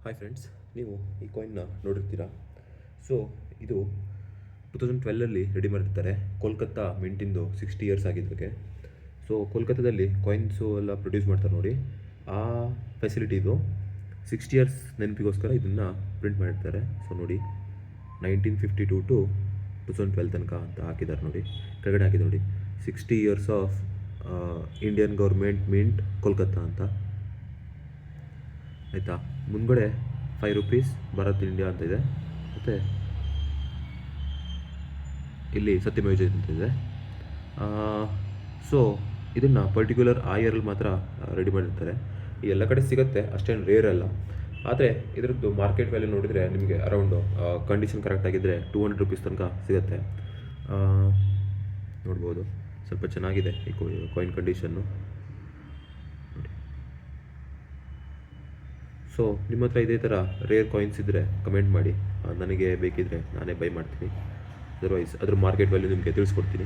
Hi friends, ನೀವು ಈ ಕಾಯಿನ್ನ ನೋಡಿರ್ತೀರಾ. ಸೊ ಇದು 2012ಅಲ್ಲಿ ರೆಡಿ ಮಾಡಿರ್ತಾರೆ. ಕೋಲ್ಕತ್ತಾ ಮಿಂಟಿಂದು 60 ಇಯರ್ಸ್ ಆಗಿದ್ದಕ್ಕೆ. ಸೊ ಕೋಲ್ಕತ್ತಾದಲ್ಲಿ ಕಾಯಿನ್ಸು ಎಲ್ಲ ಪ್ರೊಡ್ಯೂಸ್ ಮಾಡ್ತಾರೆ ನೋಡಿ. ಆ ಫೆಸಿಲಿಟಿದು 60 ಇಯರ್ಸ್ ನೆನಪಿಗೋಸ್ಕರ ಇದನ್ನು ಪ್ರಿಂಟ್ ಮಾಡಿರ್ತಾರೆ. ಸೊ ನೋಡಿ, 1952 ಟು 2012 ತನಕ ಅಂತ ಹಾಕಿದ್ದಾರೆ ನೋಡಿ. ಕೆಳಗಡೆ ಹಾಕಿದೆ ನೋಡಿ, 60 years of Indian government mint Kolkata ಅಂತ. ಆಯಿತಾ, ಮುಂದ್ಗಡೆ 5 ರೂಪೀಸ್ ಭಾರತ್ ಇಂಡಿಯಾ ಅಂತ ಇದೆ, ಮತ್ತು ಇಲ್ಲಿ ಸತ್ಯಮೇವ ಜಯತೆ ಅಂತ ಇದೆ. ಸೊ ಇದನ್ನು ಪರ್ಟಿಕ್ಯುಲರ್ ಆ ಇಯರಲ್ಲಿ ಮಾತ್ರ ರೆಡಿ ಮಾಡಿರ್ತಾರೆ. ಈ ಎಲ್ಲ ಕಡೆ ಸಿಗುತ್ತೆ, ಅಷ್ಟೇನು ರೇರ್ ಅಲ್ಲ. ಆದರೆ ಇದರದ್ದು ಮಾರ್ಕೆಟ್ ವ್ಯಾಲ್ಯೂ ನೋಡಿದರೆ ನಿಮಗೆ ಅರೌಂಡು ಕಂಡೀಷನ್ ಕರೆಕ್ಟ್ ಆಗಿದ್ದರೆ 200 ರೂಪೀಸ್ ತನಕ ಸಿಗುತ್ತೆ. ನೋಡ್ಬೋದು, ಸ್ವಲ್ಪ ಚೆನ್ನಾಗಿದೆ ಈ ಕಾಯಿನ್ ಕಂಡೀಷನ್ನು. ಸೊ ನಿಮ್ಮ ಹತ್ರ ಇದೇ ಥರ ರೇರ್ ಕಾಯಿನ್ಸ್ ಇದ್ದರೆ ಕಮೆಂಟ್ ಮಾಡಿ, ನನಗೆ ಬೇಕಿದ್ದರೆ ನಾನೇ ಬೈ ಮಾಡ್ತೀನಿ. ಅದರ್ವೈಸ್ ಅದ್ರ ಮಾರ್ಕೆಟ್ ವ್ಯಾಲ್ಯೂ ನಿಮಗೆ ತಿಳಿಸ್ಕೊಡ್ತೀನಿ.